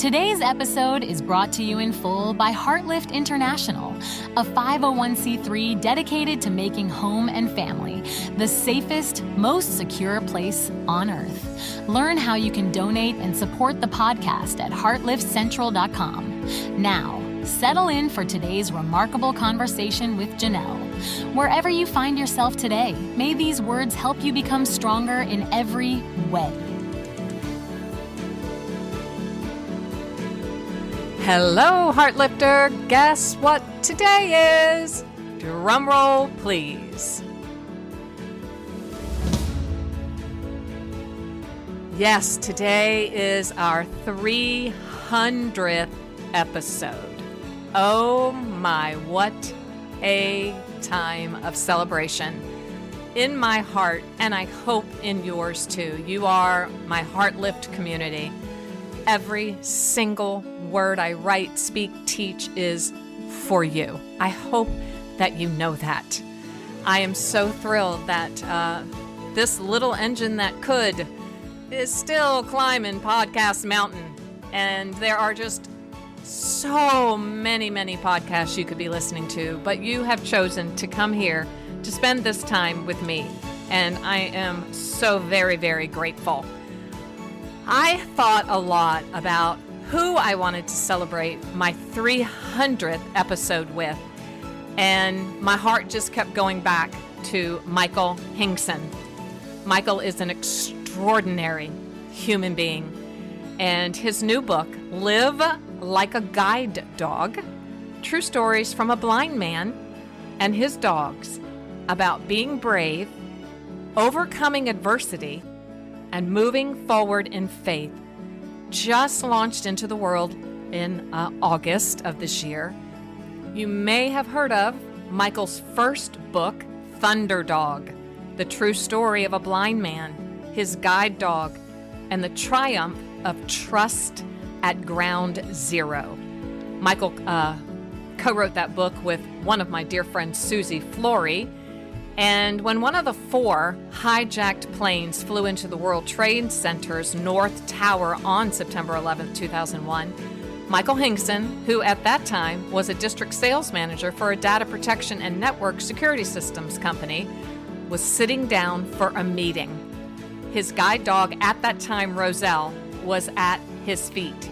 Today's episode is brought to you in full by Heartlifter International, a 501c3 dedicated to making home and family the safest, most secure place on earth. Learn how you can donate and support the podcast at heartliftcentral.com. Now, settle in for today's remarkable conversation with Janelle. Wherever you find yourself today, may these words help you become stronger in every way. Hello, Heartlifter. Guess what today is? Drum roll, please. Yes, today is our 300th episode. Oh my, what a time of celebration. In my heart, and I hope in yours too, you are my Heartlift community. Every single word I write, speak, teach is for you. I hope that you know that. I am so thrilled that this little engine that could is still climbing Podcast Mountain. And there are just so many podcasts you could be listening to, but you have chosen to come here to spend this time with me. And I am so very, very grateful. I thought a lot about who I wanted to celebrate my 300th episode with, and my heart just kept going back to Michael Hingson. Michael is an extraordinary human being, and his new book, Live Like a Guide Dog, True Stories from a Blind Man and His Dogs, about being brave, overcoming adversity, and moving forward in faith, just launched into the world in August of this year. You may have heard of Michael's first book, Thunder Dog, the true story of a blind man, his guide dog, and the triumph of trust at ground zero. Michael co-wrote that book with one of my dear friends, Susie Flory. And when one of the 4 hijacked planes flew into the World Trade Center's North Tower on September 11, 2001, Michael Hingson, who at that time was a district sales manager for a data protection and network security systems company, was sitting down for a meeting. His guide dog at that time, Roselle, was at his feet.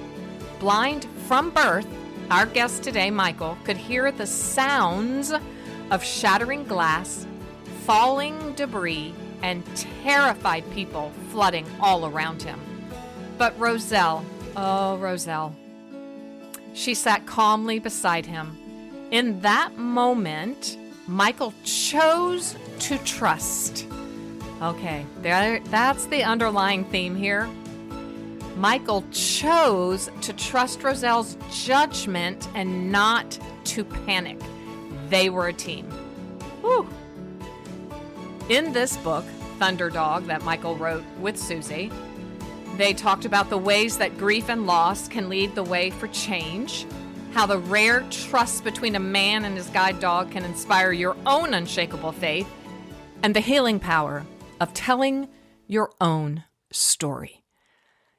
Blind from birth, our guest today, Michael, could hear the sounds of shattering glass, falling debris, and terrified people flooding all around him. But Roselle, oh Roselle, she sat calmly beside him. In that moment, Michael chose to trust. Okay, that's the underlying theme here. Michael chose to trust Roselle's judgment and not to panic. They were a team. Whew. In this book, Thunder Dog, that Michael wrote with Susie, they talked about the ways that grief and loss can lead the way for change, how the rare trust between a man and his guide dog can inspire your own unshakable faith, and the healing power of telling your own story.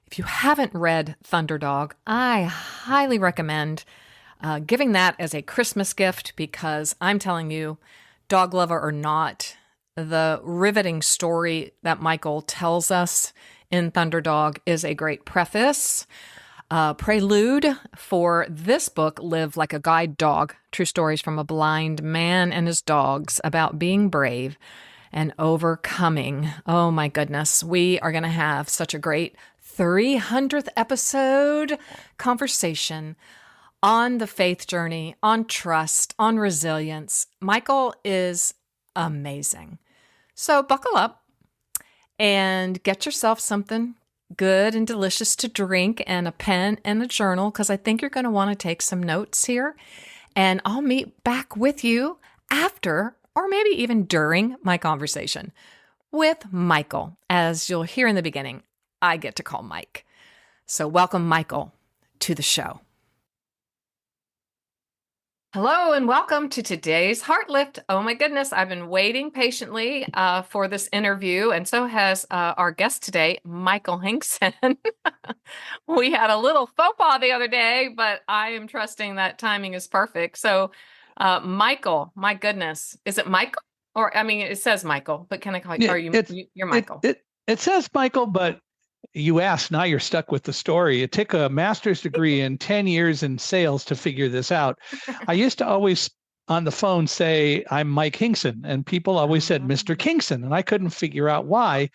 If you haven't read Thunder Dog, I highly recommend giving that as a Christmas gift, because I'm telling you, dog lover or not, the riveting story that Michael tells us in Thunder Dog is a great preface, prelude for this book, Live Like a Guide Dog, True Stories from a Blind Man and His Dogs, about being brave and overcoming. Oh my goodness, we are going to have such a great 300th episode conversation on the faith journey, on trust, on resilience. Michael is amazing. So buckle up and get yourself something good and delicious to drink and a pen and a journal, because I think you're going to want to take some notes here. And I'll meet back with you after, or maybe even during, my conversation with Michael. As you'll hear in the beginning, I get to call Mike. So welcome, Michael, to the show. Hello and welcome to today's Heartlift. Oh my goodness, I've been waiting patiently for this interview, and so has our guest today, Michael Hingson. We had a little faux pas the other day, but I am trusting that timing is perfect. So, Michael, my goodness, is it Michael? Or I mean, it says Michael, but can I call you? Yeah, Are you're Michael? it says Michael, but you asked, now you're stuck with the story. It took a master's degree and 10 years in sales to figure this out. I used to always on the phone say, I'm Mike Hingson, and people always said Mr. Kingson, and I couldn't figure out why.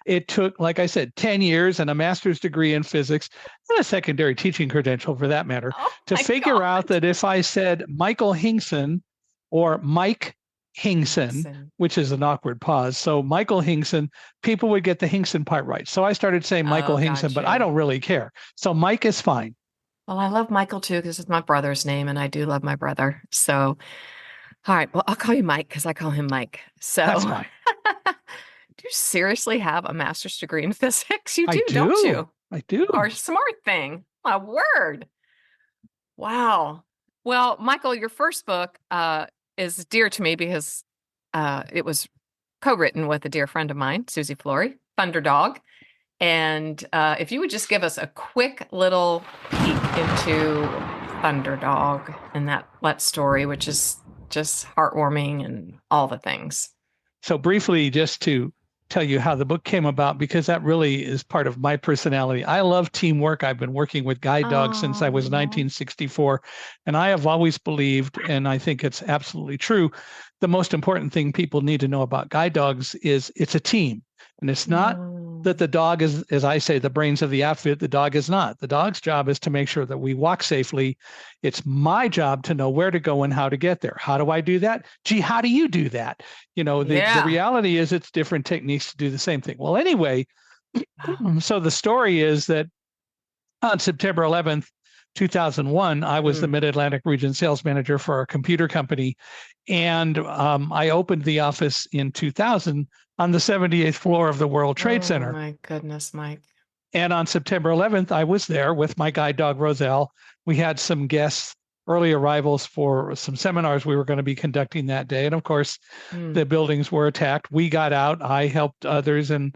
It took, like I said, 10 years and a master's degree in physics and a secondary teaching credential for that matter Oh to my figure God. out that if I said Michael Hingson or Mike Hingson, which is an awkward pause. So Michael Hingson, people would get the Hingson part right. So I started saying Michael Hingson, but I don't really care. So Mike is fine. Well, I love Michael too because it's my brother's name, and I do love my brother. So, all right. Well, I'll call you Mike because I call him Mike. So, That's fine. do you seriously have a master's degree in physics? You I do, don't you? I do. You are a smart thing. My word. Wow. Well, Michael, your first book is dear to me because it was co-written with a dear friend of mine, Susie Flory, Thunderdog. And if you would just give us a quick little peek into Thunderdog and that story, which is just heartwarming and all the things. So briefly, just to tell you how the book came about, because that really is part of my personality. I love teamwork. I've been working with guide dogs since I was 1964, and I have always believed, and I think it's absolutely true, the most important thing people need to know about guide dogs is it's a team. And it's not that the dog is, as I say, the brains of the outfit. The dog is not. The dog's job is to make sure that we walk safely. It's my job to know where to go and how to get there. How do I do that? Gee, how do you do that? You know, the reality is it's different techniques to do the same thing. Well, anyway, so the story is that on September 11th, 2001, I was the Mid-Atlantic region sales manager for a computer company. And I opened the office in 2000 on the 78th floor of the World Trade Center. Oh my goodness, Mike. And on September 11th, I was there with my guide dog, Roselle. We had some guests, early arrivals for some seminars we were going to be conducting that day. And of course, the buildings were attacked. We got out. I helped others. And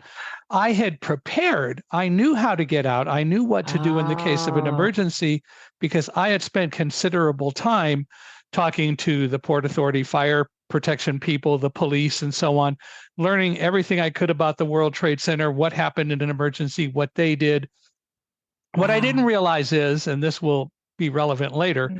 I had prepared. I knew how to get out. I knew what to do in the case of an emergency because I had spent considerable time talking to the Port Authority, fire protection people, the police, and so on, learning everything I could about the World Trade Center, what happened in an emergency, what they did. What I didn't realize is, and this will be relevant later,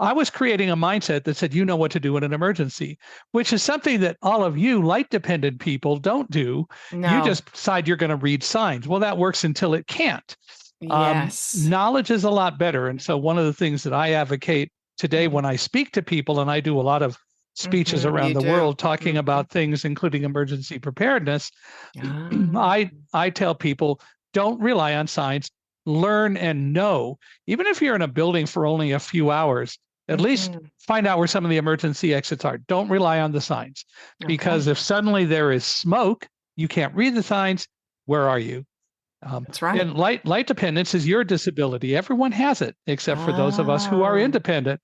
I was creating a mindset that said, you know what to do in an emergency, which is something that all of you light-dependent people don't do. No. You just decide you're going to read signs. Well, that works until it can't. Yes. Knowledge is a lot better. And so one of the things that I advocate today when I speak to people, and I do a lot of speeches around the world talking about things, including emergency preparedness, I tell people, don't rely on science, learn and know. Even if you're in a building for only a few hours, at least find out where some of the emergency exits are. Don't rely on the signs, because if suddenly there is smoke, you can't read the signs. Where are you? That's right. And light dependence is your disability. Everyone has it, except for those of us who are independent.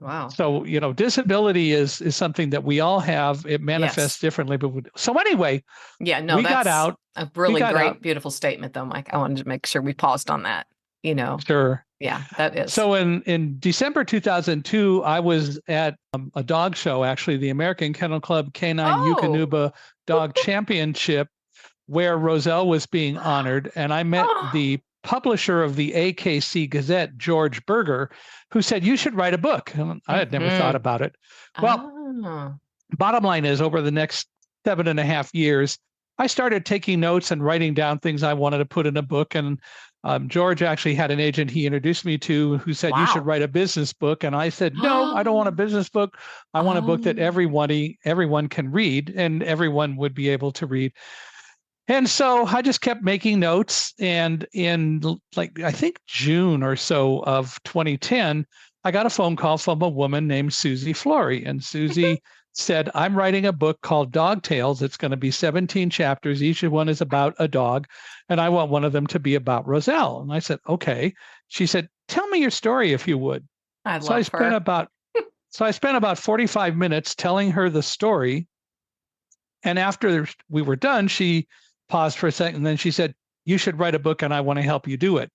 Wow. So, you know, disability is something that we all have. It manifests differently. But so anyway, we got out. A really great, beautiful statement, though, Mike. I wanted to make sure we paused on that. You know. Sure. Yeah, that is. So in December 2002, I was at a dog show, actually, the American Kennel Club Canine Eukanuba Dog Championship, where Roselle was being honored. And I met the publisher of the AKC Gazette, George Berger, who said, you should write a book. And I had never thought about it. Well, bottom line is, over the next 7.5 years, I started taking notes and writing down things I wanted to put in a book. And George actually had an agent he introduced me to who said, you should write a business book. And I said, no, I don't want a business book. I want a book that everyone can read and everyone would be able to read. And so I just kept making notes. And in I think June or so of 2010, I got a phone call from a woman named Susie Flory. And Susie said, I'm writing a book called Dog Tales. It's going to be 17 chapters. Each one is about a dog. And I want one of them to be about Roselle. And I said, okay. She said, tell me your story if you would. I spent about So I spent about 45 minutes telling her the story. And after we were done, she paused for a second, and then she said, "You should write a book and I want to help you do it."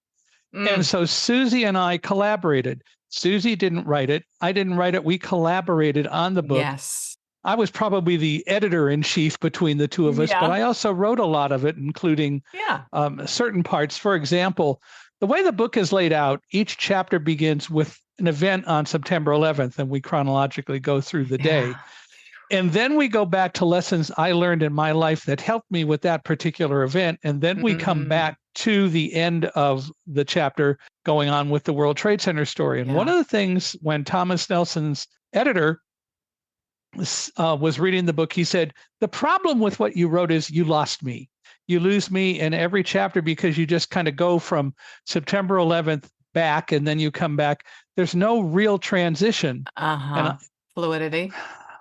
And so Susie and I collaborated. Susie didn't write it. I didn't write it. We collaborated on the book. Yes. I was probably the editor in chief between the two of us, but I also wrote a lot of it, including certain parts. For example, the way the book is laid out, each chapter begins with an event on September 11th, and we chronologically go through the day. And then we go back to lessons I learned in my life that helped me with that particular event. And then we come back to the end of the chapter going on with the World Trade Center story. And one of the things when Thomas Nelson's editor was reading the book, he said, "The problem with what you wrote is you lost me. You lose me in every chapter because you just kind of go from September 11th back and then you come back. There's no real transition." Fluidity.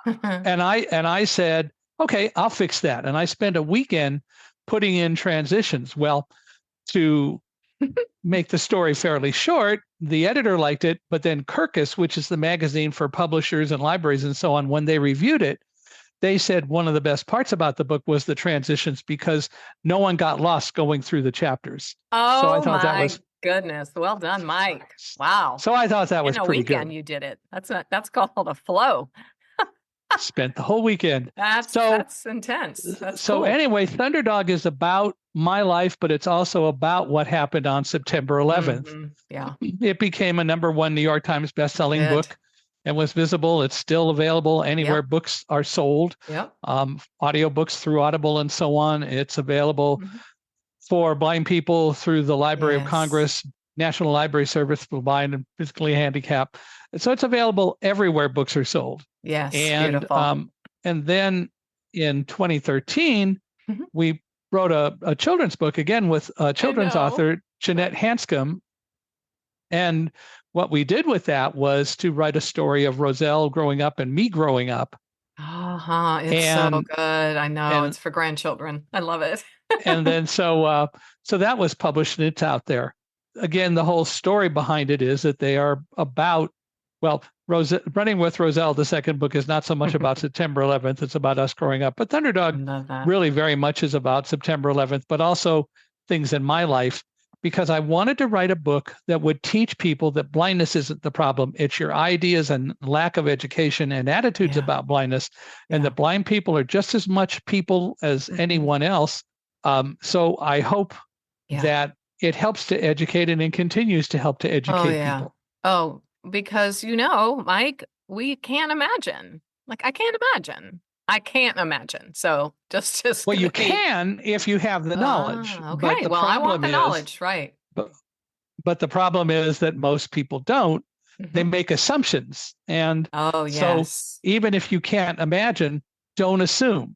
and I said, "Okay, I'll fix that." And I spent a weekend putting in transitions. Well, to make the story fairly short, the editor liked it, but then Kirkus, which is the magazine for publishers and libraries and so on, when they reviewed it, they said one of the best parts about the book was the transitions because no one got lost going through the chapters. Oh, so I thought that was goodness. Well done, Mike. Wow. So I thought that was pretty good. In a weekend you did it. That's called a flow. Spent the whole weekend. That's intense. That's cool. Anyway, Thunderdog is about my life, but it's also about what happened on September 11th. Yeah. It became a #1 New York Times bestselling book and was visible. It's still available anywhere books are sold. Yep. Audiobooks through Audible and so on. It's available for blind people through the Library of Congress, National Library Service for blind and physically handicapped. So it's available everywhere books are sold. Yes, and beautiful. And then in 2013, we wrote a children's book again with children's author Jeanette Hanscom. And what we did with that was to write a story of Roselle growing up and me growing up. It's so good. I know it's for grandchildren. I love it. And then so that was published and it's out there. Again, the whole story behind it is that they are about, Running with Roselle, the second book, is not so much about September 11th. It's about us growing up. But Thunderdog really very much is about September 11th, but also things in my life, because I wanted to write a book that would teach people that blindness isn't the problem. It's your ideas and lack of education and attitudes about blindness, and that blind people are just as much people as anyone else. So I hope that it helps to educate and it continues to help to educate people. Oh, because, Mike, we can't imagine. I can't imagine. So just. Well, you can if you have the knowledge. Okay. Well, I want the knowledge, right? But the problem is that most people don't. They make assumptions. And so even if you can't imagine, don't assume.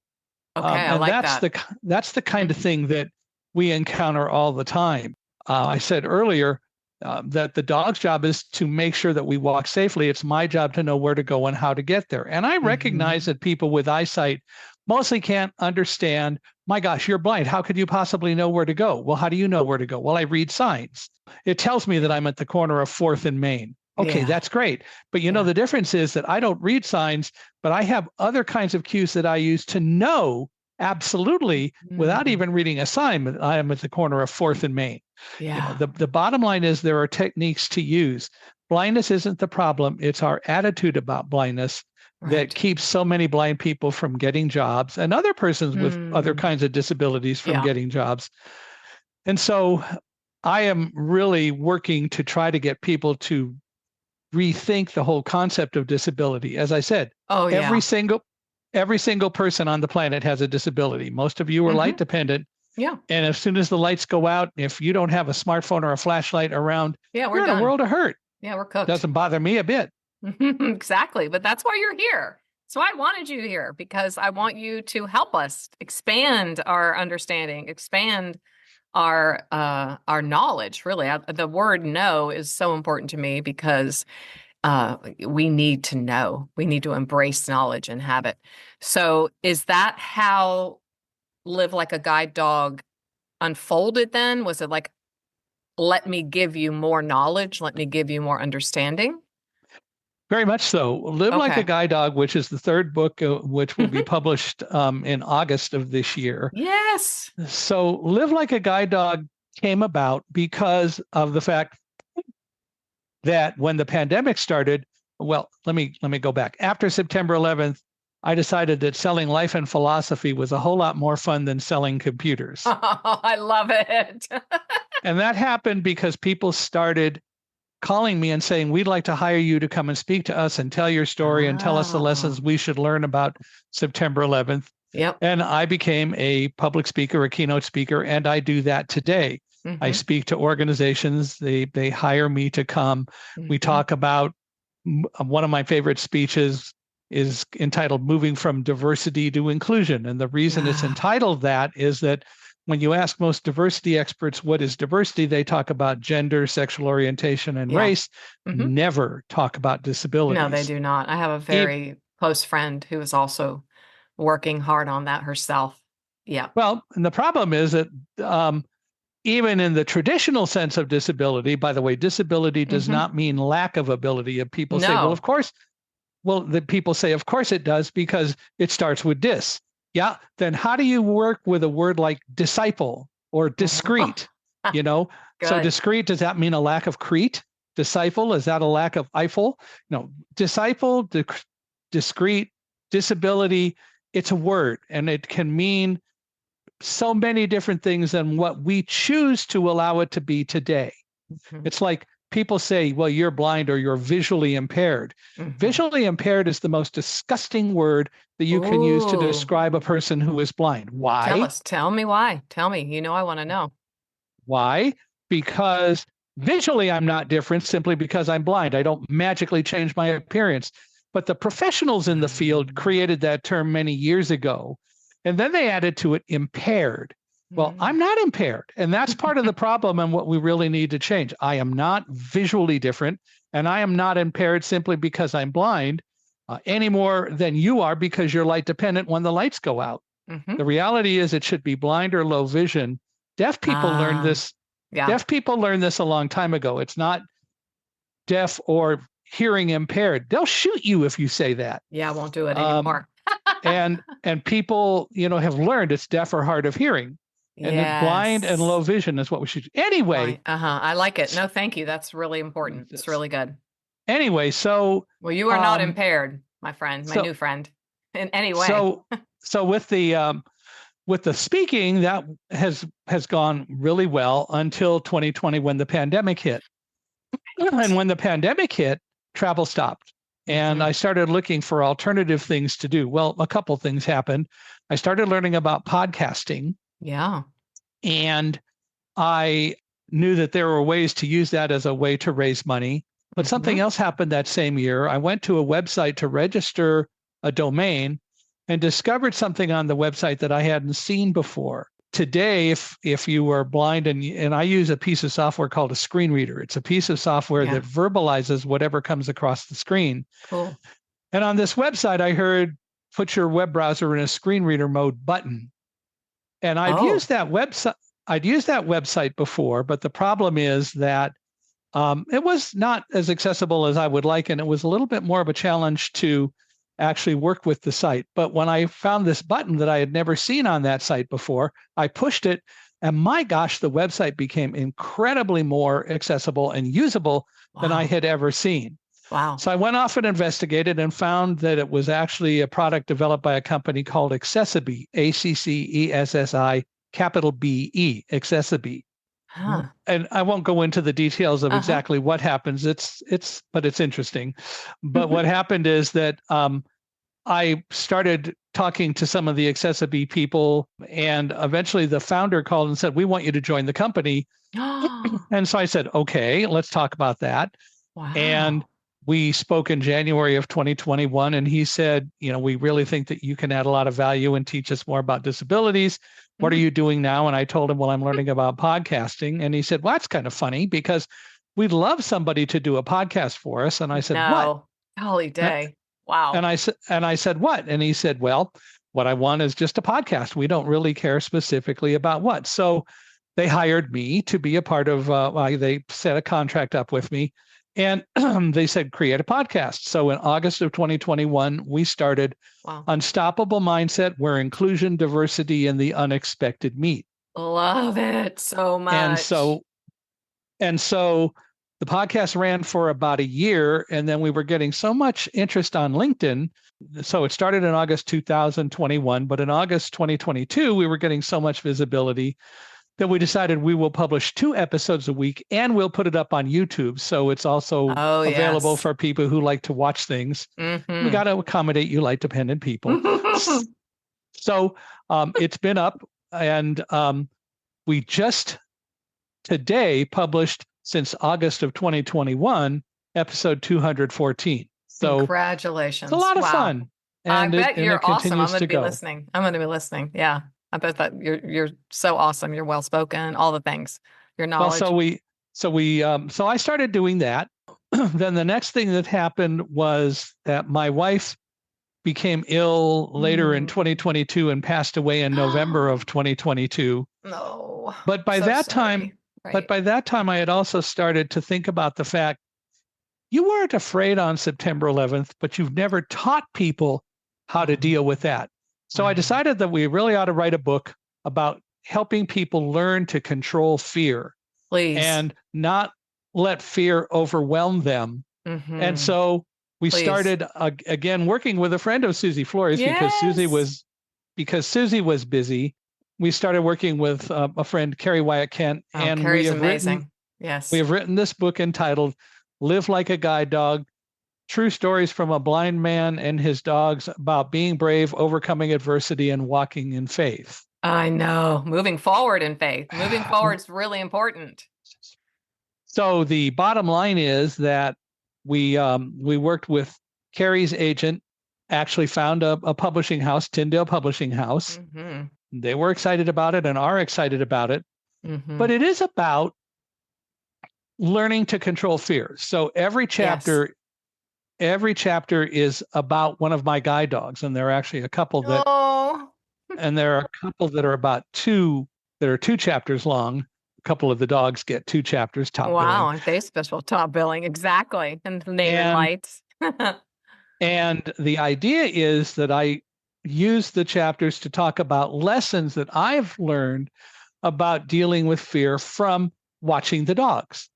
Okay, I like that. That's the kind of thing that we encounter all the time. I said earlier, that the dog's job is to make sure that we walk safely. It's my job to know where to go and how to get there. And I recognize that people with eyesight mostly can't understand, my gosh, you're blind. How could you possibly know where to go? Well, how do you know where to go? Well, I read signs. It tells me that I'm at the corner of 4th and Main. Okay, that's great. But the difference is that I don't read signs, but I have other kinds of cues that I use to know absolutely without even reading a sign that I am at the corner of 4th and Main. The bottom line is there are techniques to use. Blindness isn't the problem. It's our attitude about blindness that keeps so many blind people from getting jobs and other persons with other kinds of disabilities from getting jobs. And so I am really working to try to get people to rethink the whole concept of disability. As I said, every single person on the planet has a disability. Most of you are light dependent. Yeah. And as soon as the lights go out, if you don't have a smartphone or a flashlight around, we're in a world of hurt. Yeah, we're cooked. Doesn't bother me a bit. Exactly. But that's why you're here. So I wanted you here because I want you to help us expand our understanding, expand our knowledge. Really, the word know is so important to me because we need to know. We need to embrace knowledge and have it. So is that how Live Like a Guide Dog unfolded then? Was it like, let me give you more knowledge, let me give you more understanding? Very much so. Live Like a Okay. Guide Dog, which is the third book, which will be published in August of this year. Yes. So Live Like a Guide Dog came about because of the fact that when the pandemic started, well, let me go back. After September 11th, I decided that selling life and philosophy was a whole lot more fun than selling computers. Oh, I love it. And that happened because people started calling me and saying, we'd like to hire you to come and speak to us and tell your story and tell us the lessons Oh, we should learn about September 11th. yep. And I became a public speaker, a keynote speaker, and I do that today. I Mm-hmm. speak to organizations. They hire me to come. We Mm-hmm. talk about one of my favorite speeches is entitled Moving from Diversity to Inclusion. And the reason it's entitled that is that when you ask most diversity experts what is diversity, they talk about gender, sexual orientation, and Yeah. race, Mm-hmm. never talk about No, they disabilities. do not. I have a very close friend who is also working hard on that herself. Yeah. Well, and the problem is that even in the traditional sense of disability, by the way, disability does Mm-hmm. not mean lack of ability. If people say, well, of No. course, well, the people say, of course it does, because it starts with dis. Yeah. Then how do you work with a word like disciple or discrete? You know, so Good. discrete, does that mean a lack of Crete? Disciple, is that a lack of Eiffel? No, disciple, discrete, disability, it's a word and it can mean so many different things than what we choose to allow it to be today. Mm-hmm. It's like people say, well, you're blind or you're visually impaired. Mm-hmm. Visually impaired is the most disgusting word that you can use to Ooh. describe a person who is blind. Why? Tell me why. Tell me. You know, I want to know. Why? Because visually I'm not different simply because I'm blind. I don't magically change my appearance. But the professionals in the field created that term many years ago. And then they added to it impaired. Well, I'm not impaired. And that's part of the problem and what we really need to change. I am not visually different, and I am not impaired simply because I'm blind any more than you are because you're light dependent when the lights go out. Mm-hmm. The reality is it should be blind or low vision. Deaf people learned this. Yeah. Deaf people learned this a long time ago. It's not deaf or hearing impaired. They'll shoot you if you say that. Yeah, I won't do it anymore. and people, have learned it's deaf or hard of hearing. And then blind and low vision is what we should do. Anyway. I like it. No, thank you. That's really important. It's really good. Anyway, so. Well, you are not impaired, my friend, my new friend, in any way. So with the speaking, that has gone really well until 2020 when the pandemic hit. And when the pandemic hit, travel stopped. And I started looking for alternative things to do. Well, a couple things happened. I started learning about podcasting. Yeah. And I knew that there were ways to use that as a way to raise money. But something else happened that same year. I went to a website to register a domain and discovered something on the website that I hadn't seen before. Today, if you are blind and I use a piece of software called a screen reader, it's a piece of software that verbalizes whatever comes across the screen. Cool. And on this website, I heard put your web browser in a screen reader mode button. And I'd used that website before, but the problem is that it was not as accessible as I would like, and it was a little bit more of a challenge to actually work with the site. But when I found this button that I had never seen on that site before, I pushed it, and my gosh, the website became incredibly more accessible and usable than I had ever seen. Wow. So I went off and investigated and found that it was actually a product developed by a company called Accessibe, ACCESSI, capital BE, Accessibe. Huh. And I won't go into the details of exactly what happens. But it's interesting. But what happened is that I started talking to some of the Accessibe people, and eventually the founder called and said, "We want you to join the company." And so I said, "Okay, let's talk about that." Wow. And we spoke in January of 2021, and he said, "We really think that you can add a lot of value and teach us more about disabilities. What are you doing now?" And I told him, "Well, I'm learning about podcasting." And he said, "Well, that's kind of funny because we'd love somebody to do a podcast for us." And I said, "What?" Holy day. Wow. And I said, "What?" And he said, "Well, what I want is just a podcast. We don't really care specifically about what." So they hired me to be a part of, they set a contract up with me. And they said, create a podcast. So in August of 2021, we started Unstoppable Mindset, where inclusion, diversity, and the unexpected meet. Love it so much. And so the podcast ran for about a year, and then we were getting so much interest on LinkedIn. So it started in August 2021, but in August 2022, we were getting so much visibility that we decided we will publish 2 episodes a week, and we'll put it up on YouTube. So it's also available for people who like to watch things. Mm-hmm. We got to accommodate you light dependent people. So it's been up, and we just today published, since August of 2021, episode 214. So congratulations. It's a lot of fun. And I bet you're awesome. I'm going to be go. listening. I'm going to be listening. Yeah. I bet that you're so awesome. You're well spoken, all the things, your knowledge. Well, so I started doing that. Then the next thing that happened was that my wife became ill later in 2022 and passed away in November of 2022. No. But by that time, I had also started to think about the fact you weren't afraid on September 11th, but you've never taught people how to deal with that. So I decided that we really ought to write a book about helping people learn to control fear. Please. And not let fear overwhelm them. Mm-hmm. And so we started again working with a friend of Susie Flores because Susie was busy. We started working with a friend, Carrie Wyatt Kent, and Carrie's amazing. We have written this book entitled "Live Like a Guide Dog: True Stories from a Blind Man and His Dogs About Being Brave, Overcoming Adversity, and Walking in Faith." I know. Moving forward in faith. Moving forward is really important. So the bottom line is that we worked with Carrie's agent, actually found a publishing house, Tyndale Publishing House. Mm-hmm. They were excited about it and are excited about it. Mm-hmm. But it is about learning to control fear. So every chapter is about one of my guide dogs, and there are actually a couple that and there are a couple that are about 2 chapters long. A couple of the dogs get 2 chapters top billing. Wow, they special top billing, exactly. And the name and lights. And the idea is that I use the chapters to talk about lessons that I've learned about dealing with fear from watching the dogs.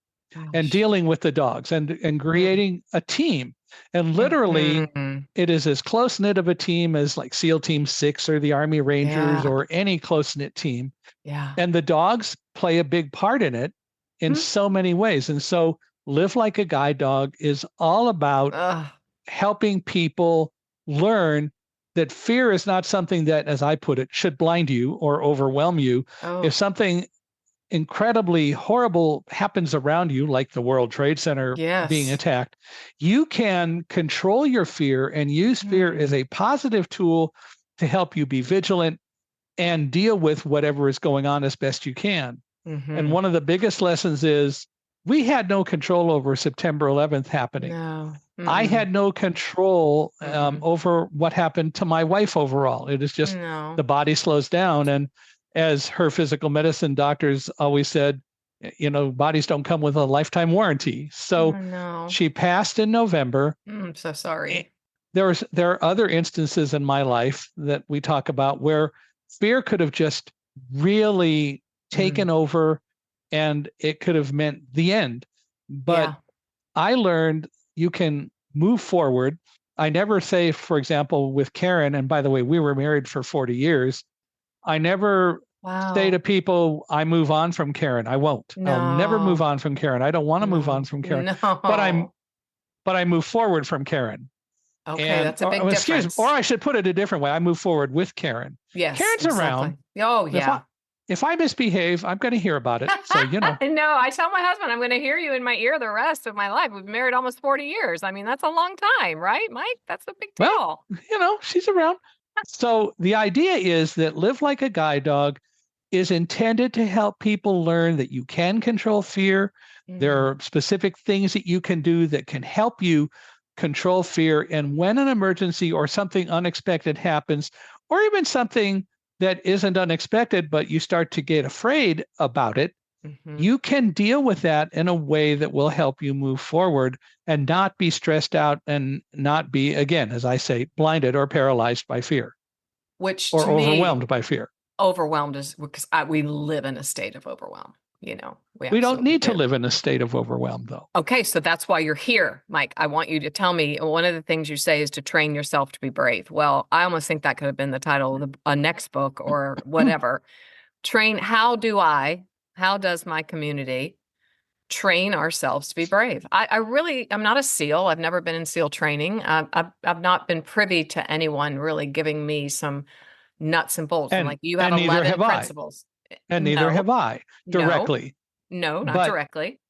And dealing with the dogs and creating a team. And literally, it is as close-knit of a team as like SEAL Team 6 or the Army Rangers or any close-knit team. Yeah. And the dogs play a big part in it in so many ways. And so Live Like a Guide Dog is all about helping people learn that fear is not something that, as I put it, should blind you or overwhelm you. If something incredibly horrible happens around you, like the World Trade Center being attacked, you can control your fear and use fear as a positive tool to help you be vigilant and deal with whatever is going on as best you can. Mm-hmm. And one of the biggest lessons is we had no control over September 11th happening. No. Mm-hmm. I had no control over what happened to my wife overall. It is just the body slows down. And as her physical medicine doctors always said, bodies don't come with a lifetime warranty. So she passed in November. I'm so sorry. There are other instances in my life that we talk about where fear could have just really taken over and it could have meant the end. But I learned you can move forward. I never say, for example, with Karen, and by the way, we were married for 40 years. I never say to people, I move on from Karen. I won't. No. I'll never move on from Karen. I don't want to move on from Karen. No. But I move forward from Karen. Okay, that's a big difference. Or I should put it a different way. I move forward with Karen. Yes, Karen's around. Oh, yeah. If I misbehave, I'm going to hear about it. So, No, I tell my husband, I'm going to hear you in my ear the rest of my life. We've been married almost 40 years. I mean, that's a long time, right, Mike? That's a big deal. Well, she's around. So the idea is that Live Like a Guide Dog is intended to help people learn that you can control fear. Mm-hmm. There are specific things that you can do that can help you control fear. And when an emergency or something unexpected happens, or even something that isn't unexpected, but you start to get afraid about it, you can deal with that in a way that will help you move forward and not be stressed out and not be, again, as I say, blinded or paralyzed by fear. Which or to me, overwhelmed by fear. Overwhelmed is because we live in a state of overwhelm. We don't need to do. live in a state of overwhelm, though. Okay, so that's why you're here, Mike. I want you to tell me, one of the things you say is to train yourself to be brave. Well, I almost think that could have been the title of a next book or whatever. How does my community train ourselves to be brave? I'm not a SEAL. I've never been in SEAL training. I've not been privy to anyone really giving me some nuts and bolts. And like, you have 11 principles. And neither have I directly. No, not directly.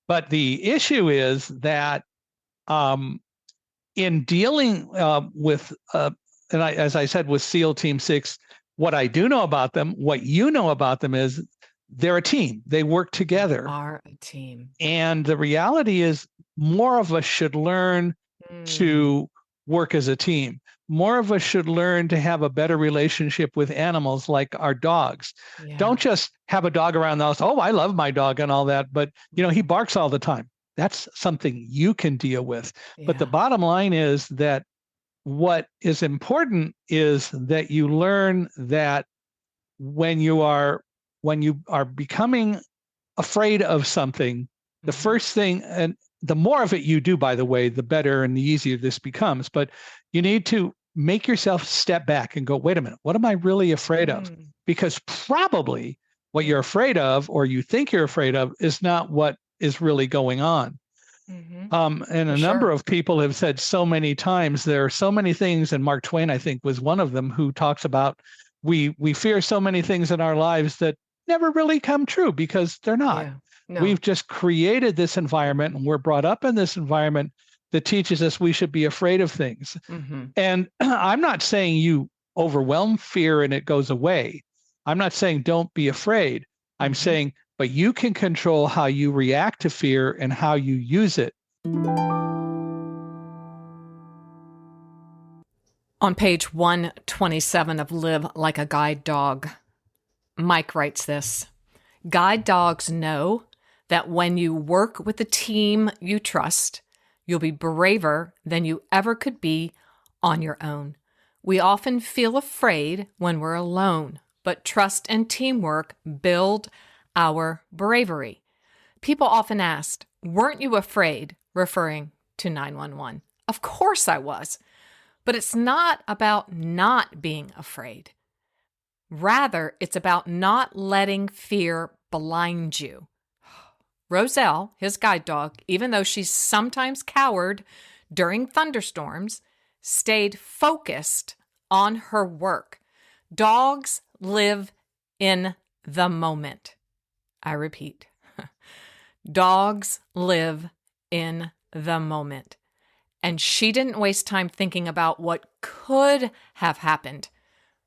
But the issue is that in dealing with, as I said, with SEAL Team 6, what I do know about them, what you know about them is they're a team. They work together. They are a team. And the reality is more of us should learn to work as a team. More of us should learn to have a better relationship with animals like our dogs. Yeah. Don't just have a dog around the house. Oh, I love my dog and all that, but he barks all the time. That's something you can deal with. Yeah. But the bottom line is that what is important is that you learn that when you are becoming afraid of something, the first thing, and the more of it you do, by the way, the better and the easier this becomes. But you need to make yourself step back and go, wait a minute, what am I really afraid of? Because probably what you're afraid of, or you think you're afraid of, is not what is really going on. And a number of people have said so many times, there are so many things, and Mark Twain, I think, was one of them, who talks about we fear so many things in our lives that never really come true because they're not. Yeah. No. We've just created this environment, and we're brought up in this environment that teaches us we should be afraid of things. And I'm not saying you overwhelm fear and it goes away. I'm not saying don't be afraid. I'm saying, but you can control how you react to fear and how you use it. On page 127 of Live Like a Guide Dog, Mike writes this: guide dogs know that when you work with a team you trust, you'll be braver than you ever could be on your own. We often feel afraid when we're alone, but trust and teamwork build our bravery. People often ask, weren't you afraid, referring to 911? Of course I was. But it's not about not being afraid. Rather, it's about not letting fear blind you. Roselle, his guide dog, even though she's sometimes cowered during thunderstorms, stayed focused on her work. Dogs live in the moment. I repeat, dogs live in the moment. And she didn't waste time thinking about what could have happened,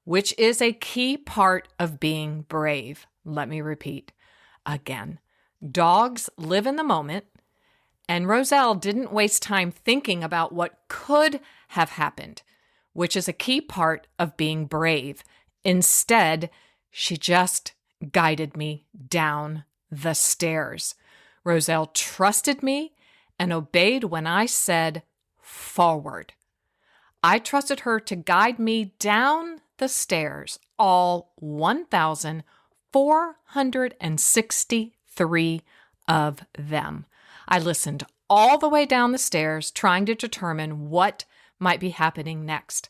which is a key part of being brave. Let me repeat again. Dogs live in the moment, and Roselle didn't waste time thinking about what could have happened, which is a key part of being brave. Instead, she just guided me down the stairs. Roselle trusted me and obeyed when I said forward. I trusted her to guide me down the stairs, all 1,463 of them. I listened all the way down the stairs, trying to determine what might be happening next.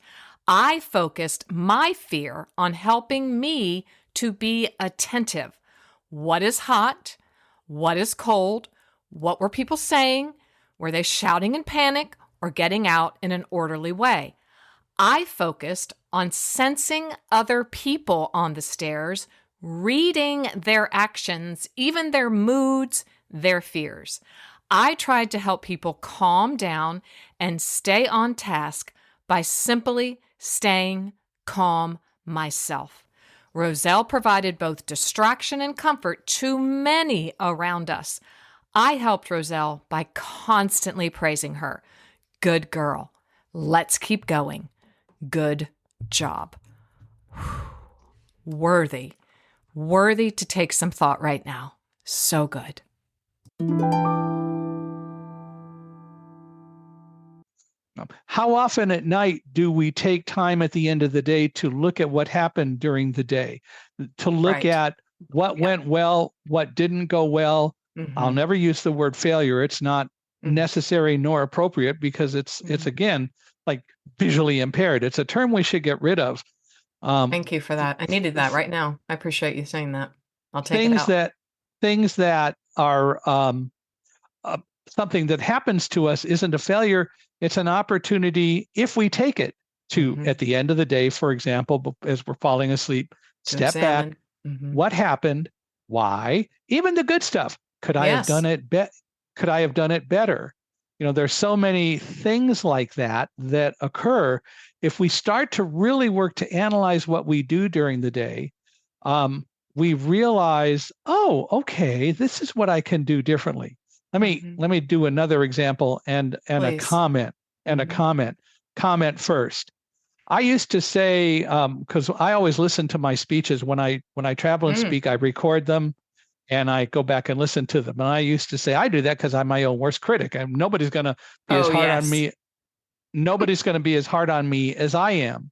I focused my fear on helping me to be attentive. What is hot? What is cold? What were people saying? Were they shouting in panic or getting out in an orderly way? I focused on sensing other people on the stairs, reading their actions, even their moods, their fears. I tried to help people calm down and stay on task by simply staying calm myself. Roselle provided both distraction and comfort to many around us. I helped Roselle by constantly praising her. Good girl. Let's keep going. Good job. Worthy worthy to take some thought right now. So good. How often at night do we take time at the end of the day to look at what happened during the day, to look at what went well, what didn't go well? I'll never use the word failure. It's not necessary nor appropriate because it's again, like visually impaired. It's a term we should get rid of. Thank you for that. I needed that right now. I appreciate you saying that. I'll take it out. Things that are something that happens to us isn't a failure. It's an opportunity, if we take it, to at the end of the day, for example, as we're falling asleep, step back. What happened? Why? Even the good stuff. Could I have done it? Could I have done it better? There's so many things like that occur. If we start to really work to analyze what we do during the day, we realize, oh, okay, this is what I can do differently. Let me do another example and a comment Comment first. I used to say, because I always listen to my speeches when I travel and speak, I record them and I go back and listen to them. And I used to say, I do that because I'm my own worst critic, and nobody's going to be as hard on me. Nobody's going to be as hard on me as I am.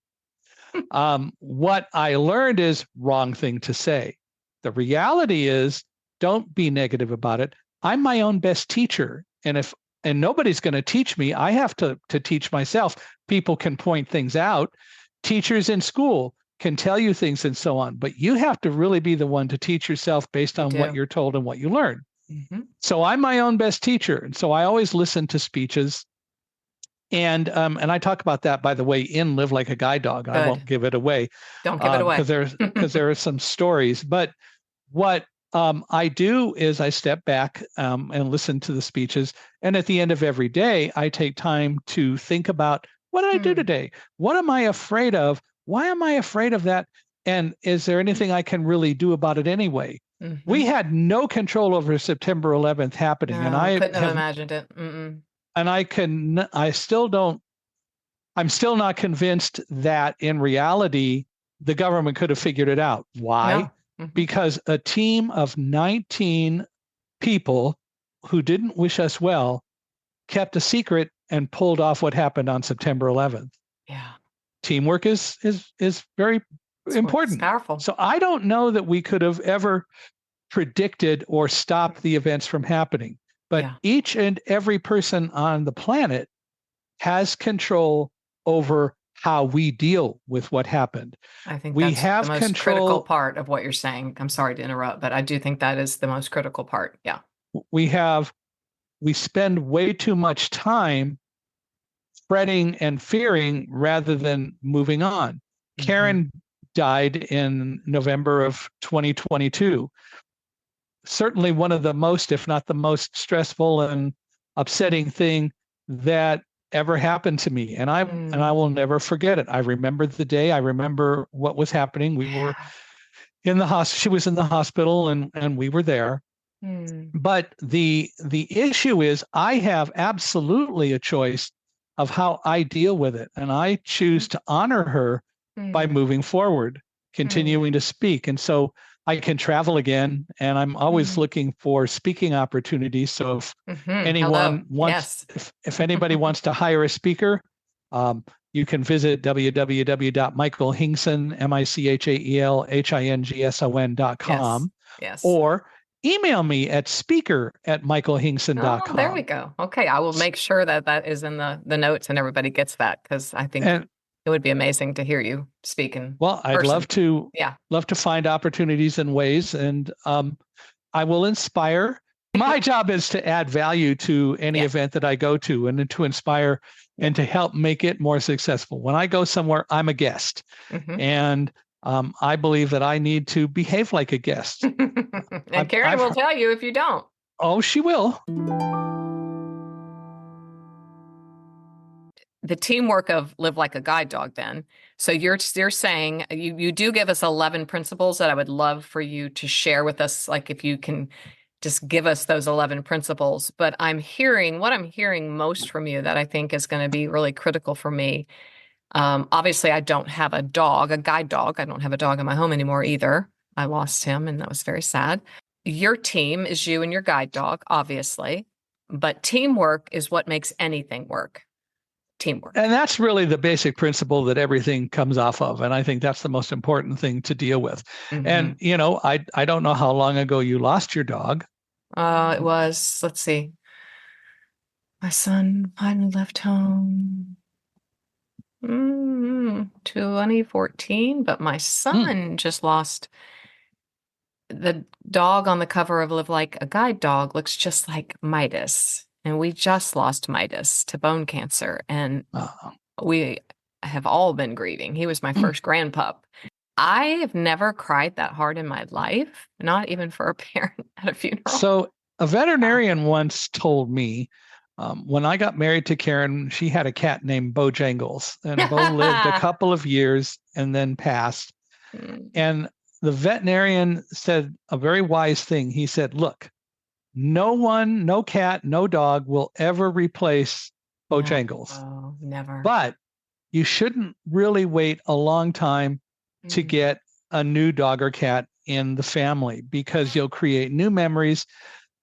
What I learned is wrong thing to say. The reality is, don't be negative about it. I'm my own best teacher. And nobody's going to teach me. I have to teach myself. People can point things out. Teachers in school can tell you things and so on. But you have to really be the one to teach yourself based on what you're told and what you learn. So I'm my own best teacher. And so I always listen to speeches. And I talk about that, by the way, in Live Like a Guide Dog. Good. I won't give it away. Don't give it away. Because there are some stories. But what I do is I step back and listen to the speeches. And at the end of every day, I take time to think about, what did I do today? What am I afraid of? Why am I afraid of that? And is there anything I can really do about it anyway? We had no control over September 11th happening. No, and I couldn't have imagined it. And I'm still not convinced that in reality, the government could have figured it out. Why? No. Because a team of 19 people who didn't wish us well kept a secret and pulled off what happened on September 11th. Yeah. Teamwork is very important. It's powerful. So I don't know that we could have ever predicted or stopped the events from happening. But each and every person on the planet has control over how we deal with what happened. I think that's the most critical part of what you're saying. I'm sorry to interrupt, but I do think that is the most critical part. Yeah. We spend way too much time fretting and fearing rather than moving on. Karen died in November of 2022. Certainly one of the most, if not the most stressful and upsetting thing that ever happened to me. And I will never forget it. I remember the day. I remember what was happening. We were in the hospital. She was in the hospital and we were there. But the issue is, I have absolutely a choice of how I deal with it. And I choose to honor her by moving forward, continuing to speak. And so I can travel again, and I'm always looking for speaking opportunities. So if anyone wants, if anybody wants to hire a speaker, you can visit www.michaelhingson, michaelhingson.com, or email me at speaker@michaelhingson.com. Oh, there we go. Okay, I will make sure that is in the notes and everybody gets that, because I think it would be amazing to hear you speak in I'd love to find opportunities and ways, and I will inspire. My job is to add value to any event that I go to, and to inspire and to help make it more successful. When I go somewhere, I'm a guest, and I believe that I need to behave like a guest. And Karen will tell you if you don't. Oh, she will. The teamwork of Live Like a Guide Dog, then. So you're saying you do give us 11 principles that I would love for you to share with us, like if you can just give us those 11 principles. But what I'm hearing most from you that I think is going to be really critical for me. Obviously, I don't have a guide dog. I don't have a dog in my home anymore either. I lost him, and that was very sad. Your team is you and your guide dog, obviously, but teamwork is what makes anything work. Teamwork. And that's really the basic principle that everything comes off of. And I think that's the most important thing to deal with. Mm-hmm. And, I don't know how long ago you lost your dog. It was, let's see. My son finally left home 2014, but my son just lost the dog on the cover of Live Like a Guide Dog looks just like Midas. And we just lost Midas to bone cancer. And we have all been grieving. He was my first grandpup. I have never cried that hard in my life, not even for a parent at a funeral. So a veterinarian once told me, when I got married to Karen, she had a cat named Bojangles, and Bo lived a couple of years and then passed. And the veterinarian said a very wise thing. He said, look, no one, no cat, no dog will ever replace Bojangles. Oh, never. But you shouldn't really wait a long time to get a new dog or cat in the family, because you'll create new memories.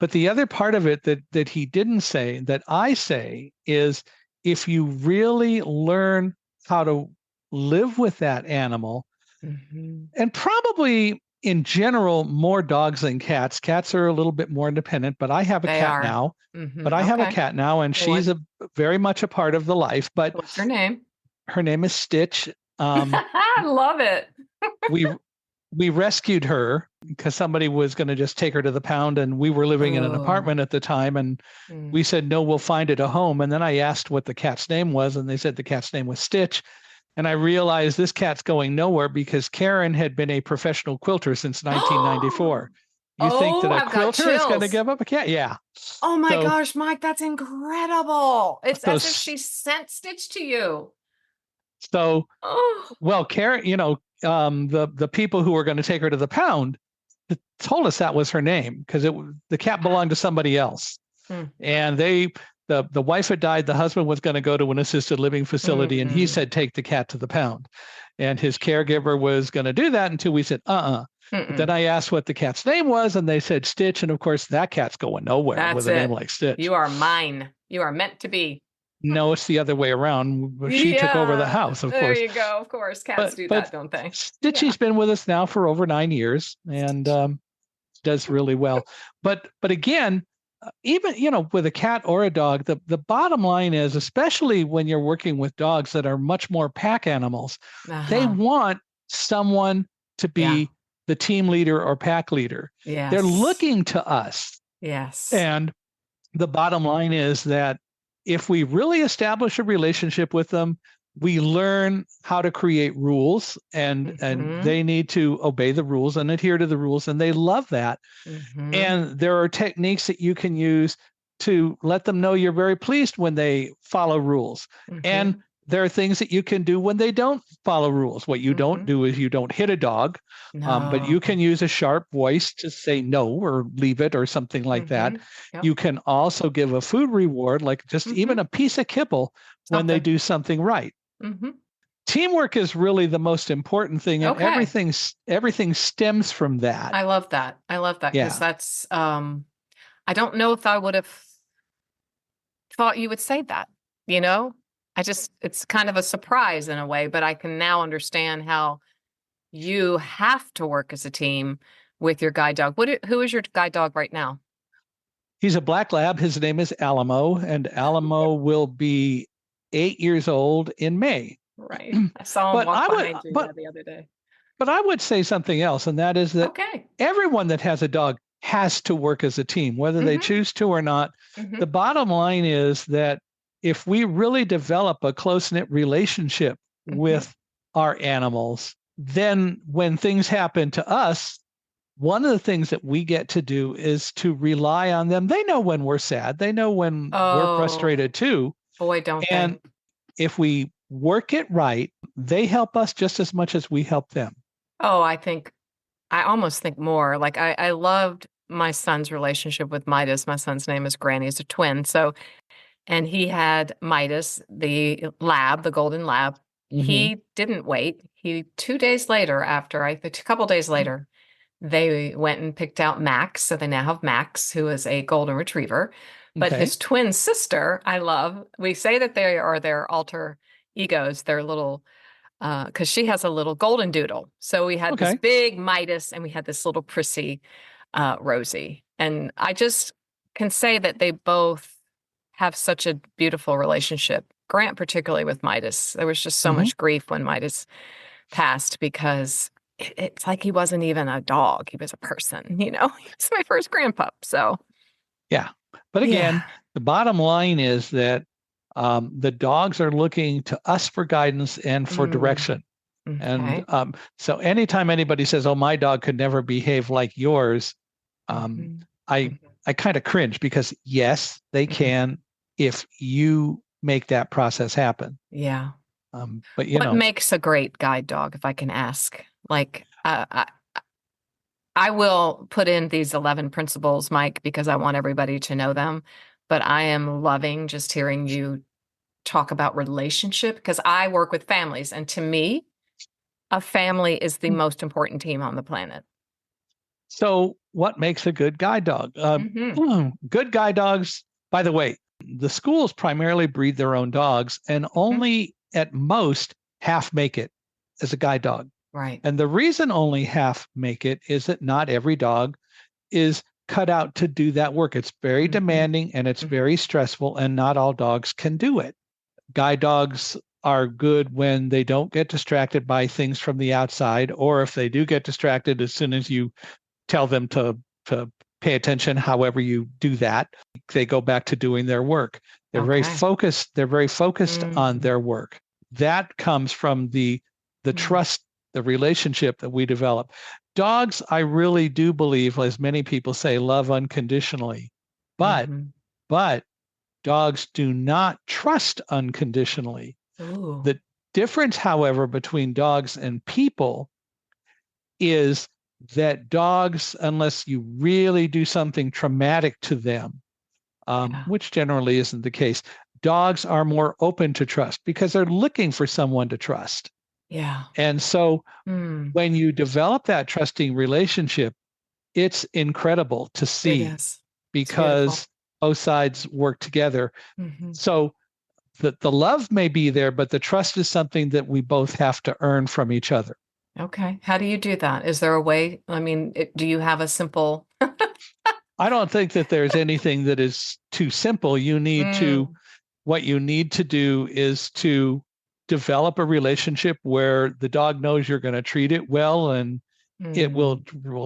But the other part of it that he didn't say, that I say, is if you really learn how to live with that animal, and probably in general, more dogs than cats. Cats are a little bit more independent, but I have a cat now. But I have a cat now, and she's very much a part of the life. But what's her name? Her name is Stitch. I love it. we rescued her because somebody was going to just take her to the pound, and we were living in an apartment at the time, and we said, no, we'll find it a home. And then I asked what the cat's name was, and they said the cat's name was Stitch. And I realized this cat's going nowhere because Karen had been a professional quilter since 1994. You think that a quilter is going to give up a cat? Yeah. Oh my gosh, Mike, that's incredible. It's as if she sent Stitch to you. So, well, Karen, the people who were going to take her to the pound told us that was her name because the cat belonged to somebody else. And the wife had died. The husband was going to go to an assisted living facility, and he said, take the cat to the pound. And his caregiver was going to do that until we said, Then I asked what the cat's name was, and they said Stitch. And of course, that cat's going nowhere with a name like Stitch. You are mine. You are meant to be. No, it's the other way around. She took over the house, of course. There you go. Of course, cats do that, don't they? Stitchy's been with us now for over 9 years, and does really well. But again, even with a cat or a dog, the bottom line is, especially when you're working with dogs that are much more pack animals, they want someone to be the team leader or pack leader. Yes. They're looking to us. Yes. And the bottom line is that if we really establish a relationship with them, we learn how to create rules, and they need to obey the rules and adhere to the rules, and they love that. And there are techniques that you can use to let them know you're very pleased when they follow rules. And there are things that you can do when they don't follow rules. What you don't do is you don't hit a dog, but you can use a sharp voice to say no or leave it or something like that. Yep. You can also give a food reward, like just even a piece of kibble when they do something right. Teamwork is really the most important thing, and everything stems from that. I love that. Because that's I don't know if I would have thought you would say that. It's kind of a surprise in a way, but I can now understand how you have to work as a team with your guide dog. Who is your guide dog right now? He's a black lab. His name is Alamo, and Alamo will be 8 years old in May. Right. I saw him walk behind you the other day. But I would say something else, and that is that everyone that has a dog has to work as a team, whether they choose to or not. The bottom line is that if we really develop a close-knit relationship with our animals, then when things happen to us, one of the things that we get to do is to rely on them. They know when we're sad. They know when we're frustrated too. Boy, don't they. And if we work it right, they help us just as much as we help them. Oh, I almost think more. Like I loved my son's relationship with Midas. My son's name is Granny. He's a twin. And he had Midas, the lab, the golden lab. He didn't wait. 2 days later, a couple days later, they went and picked out Max. So they now have Max, who is a golden retriever. But Okay. his twin sister, I love. We say that they are their alter egos, their little, because she has a little golden doodle. So we had this Okay. big Midas and we had this little prissy Rosie. And I just can say that they both have such a beautiful relationship. Grant, particularly with Midas. There was just so Mhm. much grief when Midas passed because it's like he wasn't even a dog. He was a person, He was my first grandpup. So, Yeah. But again, the bottom line is that the dogs are looking to us for guidance and for direction. And Okay. so anytime anybody says, "Oh, my dog could never behave like yours," Mhm. I I kind of cringe because yes, they Mhm. can if you make that process happen. Yeah. But What makes a great guide dog, if I can ask? Like, I will put in these 11 principles, Mike, because I want everybody to know them. But I am loving just hearing you talk about relationship because I work with families. And to me, a family is the most important team on the planet. So what makes a good guide dog? Good guide dogs, by the way, the schools primarily breed their own dogs and only at most half make it as a guide dog. Right. And the reason only half make it is that not every dog is cut out to do that work. It's very demanding and it's very stressful, and not all dogs can do it. Guide dogs are good when they don't get distracted by things from the outside, or if they do get distracted, as soon as you tell them to pay attention, however you do that, they go back to doing their work. They're very focused. They're very focused on their work. That comes from the trust, the relationship that we develop. Dogs, I really do believe, as many people say, love unconditionally, but dogs do not trust unconditionally. Ooh. The difference, however, between dogs and people is that dogs, unless you really do something traumatic to them, which generally isn't the case, dogs are more open to trust because they're looking for someone to trust. Yeah. And so when you develop that trusting relationship, it's incredible to see. It is. Because both sides work together. So the love may be there, but the trust is something that we both have to earn from each other. Okay. How do you do that? Is there a way? I mean, do you have a simple? I don't think that there's anything that is too simple. You need to, what you need to do is to develop a relationship where the dog knows you're going to treat it well and it will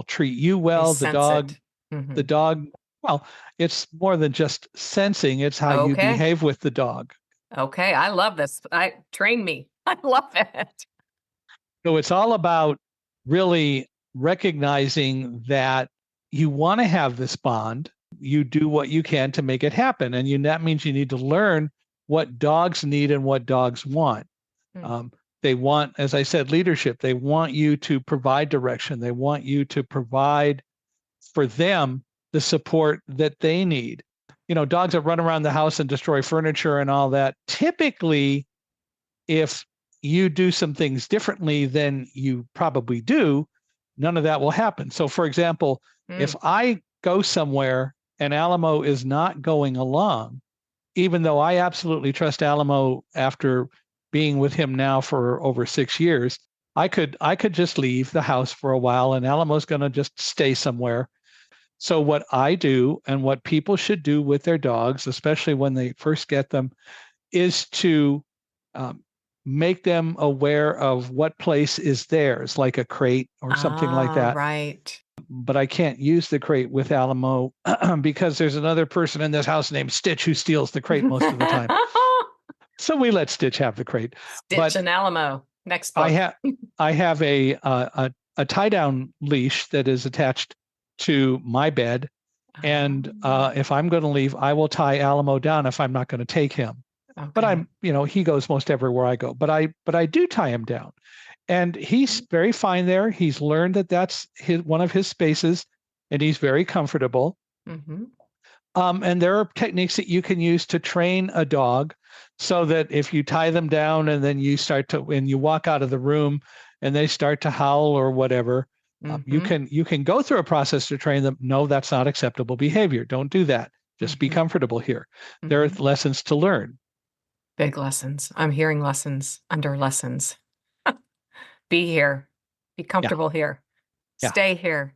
treat you well. The dog, well, it's more than just sensing, it's how you behave with the dog. Okay. I love this. Train me. I love it. So it's all about really recognizing that you want to have this bond. You do what you can to make it happen. And that means you need to learn what dogs need and what dogs want. They want, as I said, leadership. They want you to provide direction. They want you to provide for them the support that they need. Dogs that run around the house and destroy furniture and all that, typically, if you do some things differently than you probably do, none of that will happen. So, for example, if I go somewhere and Alamo is not going along, even though I absolutely trust Alamo after being with him now for over 6 years, I could just leave the house for a while and Alamo's going to just stay somewhere. So what I do and what people should do with their dogs, especially when they first get them, is to make them aware of what place is theirs, like a crate or something like that. Right. But I can't use the crate with Alamo because there's another person in this house named Stitch who steals the crate most of the time. So we let Stitch have the crate. Stitch and Alamo. Next book. I have a tie-down leash that is attached to my bed, and if I'm going to leave, I will tie Alamo down if I'm not going to take him. Okay. But he goes most everywhere I go. But I do tie him down, and he's very fine there. He's learned that that's one of his spaces, and he's very comfortable. And there are techniques that you can use to train a dog, so that if you tie them down and then you walk out of the room and they start to howl or whatever, You can go through a process to train them. No, that's not acceptable behavior. Don't do that. Just be comfortable here. There are lessons to learn. Big lessons. I'm hearing lessons under lessons. Be here. Be comfortable here. Yeah. Stay here.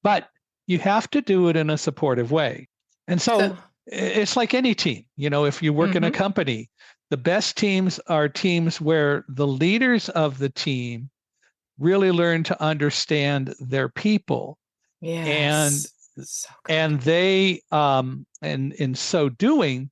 But you have to do it in a supportive way. And so it's like any team. If you work in a company, the best teams are teams where the leaders of the team really learn to understand their people. Yes. And they and in so doing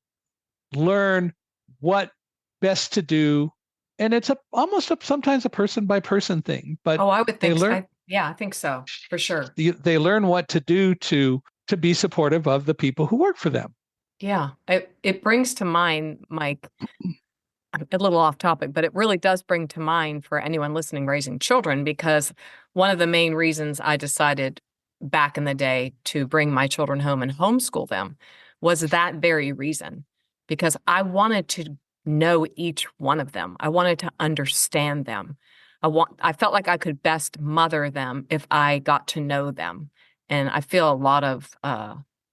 learn what best to do. And it's almost sometimes a person by person thing, but I would think I think so, for sure. They learn what to do to be supportive of the people who work for them. Yeah. It brings to mind, Mike, I'm a little off topic, but it really does bring to mind for anyone listening raising children, because one of the main reasons I decided back in the day to bring my children home and homeschool them was that very reason, because I wanted to know each one of them. I wanted to understand them. I felt like I could best mother them if I got to know them. And I feel a lot of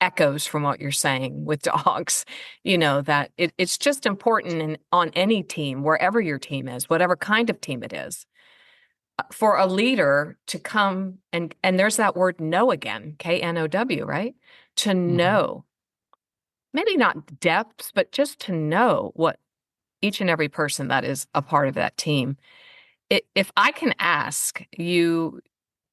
echoes from what you're saying with dogs, that it's just important on any team, wherever your team is, whatever kind of team it is, for a leader to come and there's that word know again, KNOW, right? To know, maybe not depths, but just to know what each and every person that is a part of that team. If I can ask you,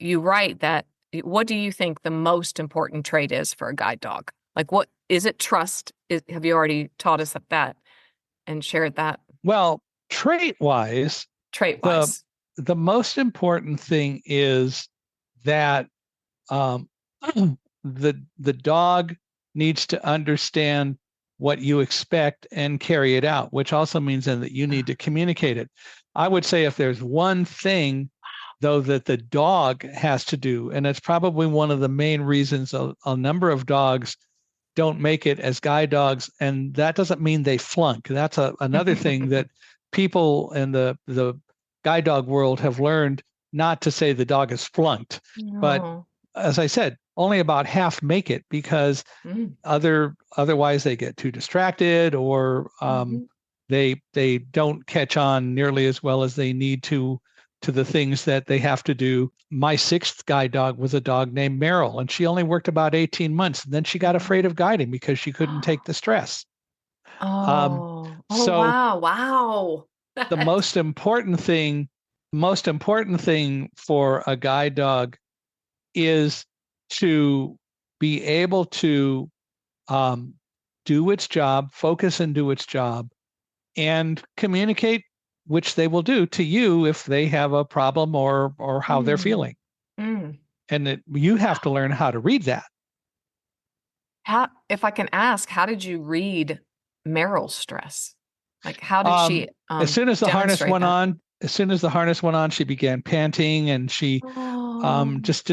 write that. What do you think the most important trait is for a guide dog? Like, what is it? Trust? Have you already taught us that and shared that? Well, trait-wise, the most important thing is that the dog needs to understand what you expect and carry it out, which also means then that you need to communicate it. I would say if there's one thing, though, that the dog has to do, and it's probably one of the main reasons a number of dogs don't make it as guide dogs, and that doesn't mean they flunk. That's another thing that people in the guide dog world have learned, not to say the dog is flunked. But as I said, only about half make it because otherwise they get too distracted, or they don't catch on nearly as well as they need to the things that they have to do. My sixth guide dog was a dog named Meryl, and she only worked about 18 months. And then she got afraid of guiding because she couldn't take the stress. Wow. The most important thing for a guide dog is to be able to do its job, focus and do its job, and communicate, which they will do to you if they have a problem or how they're feeling. And you have to learn how to read that. If I can ask, how did you read Meryl's stress? Like, how did she as soon as the harness went on, she began panting, and she just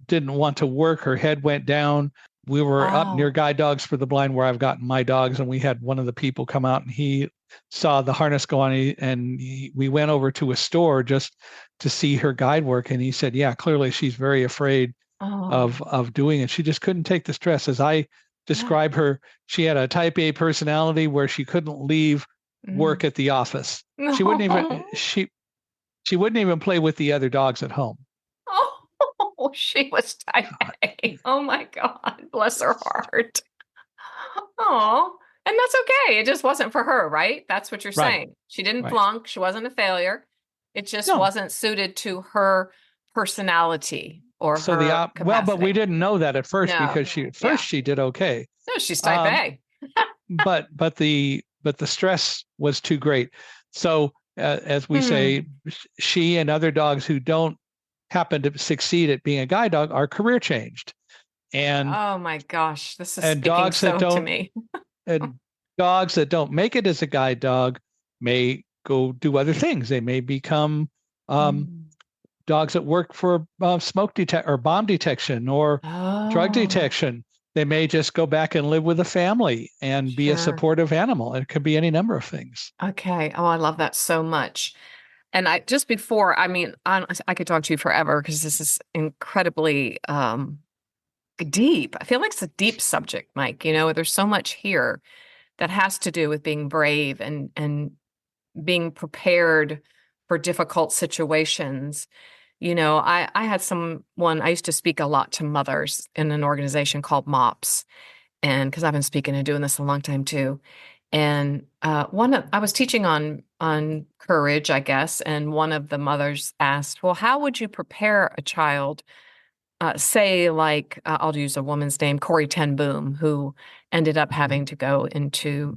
didn't want to work. Her head went down. We were up near Guide Dogs for the Blind, where I've gotten my dogs, and we had one of the people come out, and he saw the harness go on, and we went over to a store just to see her guide work, and he said, yeah, clearly she's very afraid of doing it. She just couldn't take the stress. As I describe her, she had a type A personality where she couldn't leave work at the office. She wouldn't even play with the other dogs at home. Oh, she was type A. Oh my God, bless her heart. Oh, and that's okay. It just wasn't for her, right? That's what you're saying. She didn't flunk. She wasn't a failure. It just wasn't suited to her personality or her capacity. Well, but we didn't know that at first, because she did okay. No, she's type A. but the stress was too great. So as we say, she and other dogs who don't happen to succeed at being a guide dog are career changed. And oh my gosh, this is speaking so to me. And dogs that don't make it as a guide dog may go do other things. They may become dogs that work for smoke or bomb detection or drug detection. They may just go back and live with a family and be a supportive animal. It could be any number of things. Okay. Oh, I love that so much. And I just before, I mean, I could talk to you forever because this is incredibly deep. I feel like it's a deep subject, Mike. You know, there's so much here that has to do with being brave and being prepared for difficult situations. You know, I had I used to speak a lot to mothers in an organization called MOPS, and because I've been speaking and doing this a long time too. And I was teaching on courage, I guess, and one of the mothers asked, "Well, how would you prepare a child?" Say, like, I'll use a woman's name, Corrie Ten Boom, who ended up having to go into,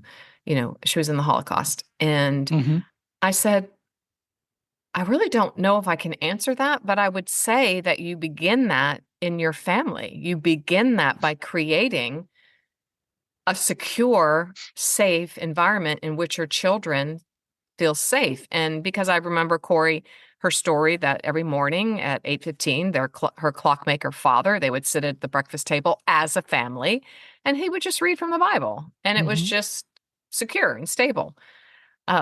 she was in the Holocaust. And Mm-hmm. I said, I really don't know if I can answer that, but I would say that you begin that in your family. You begin that by creating a secure, safe environment in which your children feel safe. And because I remember Corey, her story that every morning at 8:15, her clockmaker father, they would sit at the breakfast table as a family, and he would just read from the Bible, and it was Mm-hmm. just secure and stable.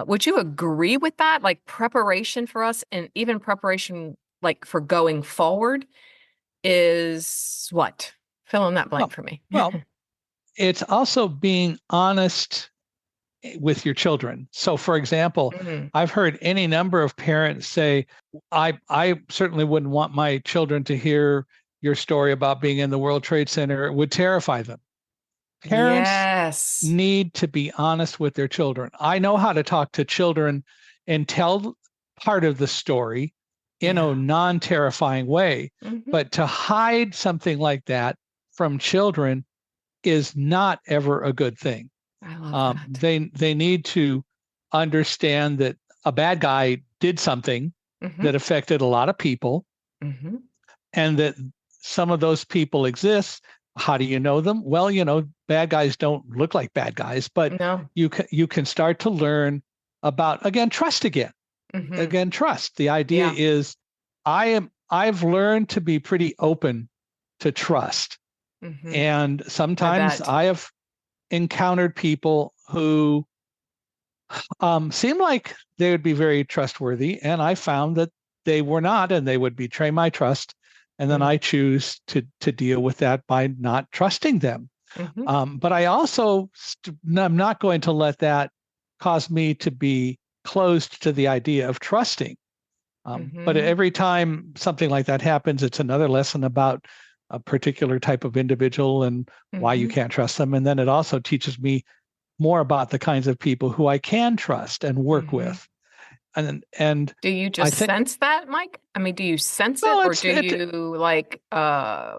Would you agree with that? Like preparation for us, and even preparation like for going forward, is what? Fill in that blank for me. Well, it's also being honest with your children. So, for example, Mhm. I've heard any number of parents say, I certainly wouldn't want my children to hear your story about being in the World Trade Center. It would terrify them. Parents Yes. need to be honest with their children. I know how to talk to children and tell part of the story in a Yeah. non-terrifying way, Mhm. but to hide something like that from children is not ever a good thing. I love that. They need to understand that a bad guy did something Mhm. that affected a lot of people, Mhm. and that some of those people exist. How do you know them? Well, bad guys don't look like bad guys, but No. you can start to learn about, again, trust again. Mhm. Again, trust. The idea Yeah. is I've learned to be pretty open to trust. Mhm. And I sometimes bet. I have encountered people who seemed like they would be very trustworthy, and I found that they were not, and they would betray my trust. And then Mm. I choose to deal with that by not trusting them. Mhm. But I also I'm not going to let that cause me to be closed to the idea of trusting. But Mhm. every time something like that happens, it's another lesson about a particular type of individual and why you Mhm. can't trust them. And then it also teaches me more about the kinds of people who I can trust and work Mhm. with. And Do you I just think, sense that, Mike? I mean, do you sense it, well, or do you like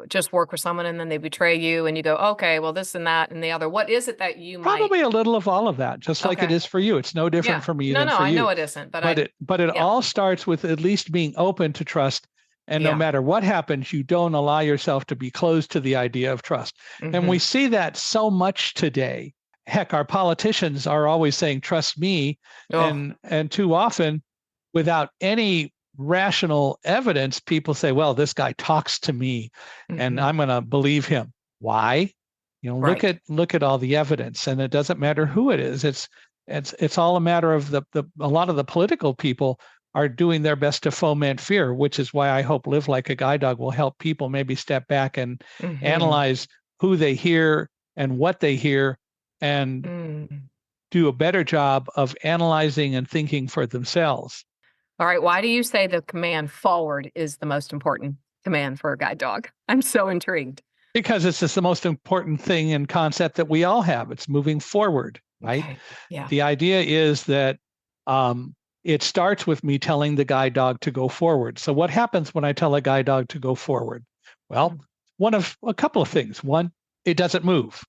just work with someone and then they betray you and you go, okay, well, this and that and the other. What is it that you might? probably a little of all of that, just like it Okay. is for you. It's no different Yeah. for me No, than no, for I you. know it isn't, but But it yeah. all starts with at least being open to trust. And no Yeah. matter what happens, you don't allow yourself to be closed to the idea of trust. And we Mhm. see that so much today. Heck, our politicians are always saying, trust me. Oh. And too often, without any rational evidence, people say, well, this guy talks to me and Mhm. I'm going to believe him. Why? Right. Look at all the evidence, and it doesn't matter Mhm. who it is. It's all a matter of the a lot of the political people are doing their best to foment fear, which is why I hope Live Like a Guide Dog will help people maybe step back and Mhm. analyze who they hear and what they hear, and Mm. do a better job of analyzing and thinking for themselves. All right. Why do you say the command forward is the most important command for a guide dog? I'm so intrigued. Because it's just the most important thing and concept that we all have. It's moving forward, right? Okay. Yeah. The idea is that it starts with me telling the guide dog to go forward. So what happens when I tell a guide dog to go forward? Well, Mm. one of a couple of things. One, it doesn't move,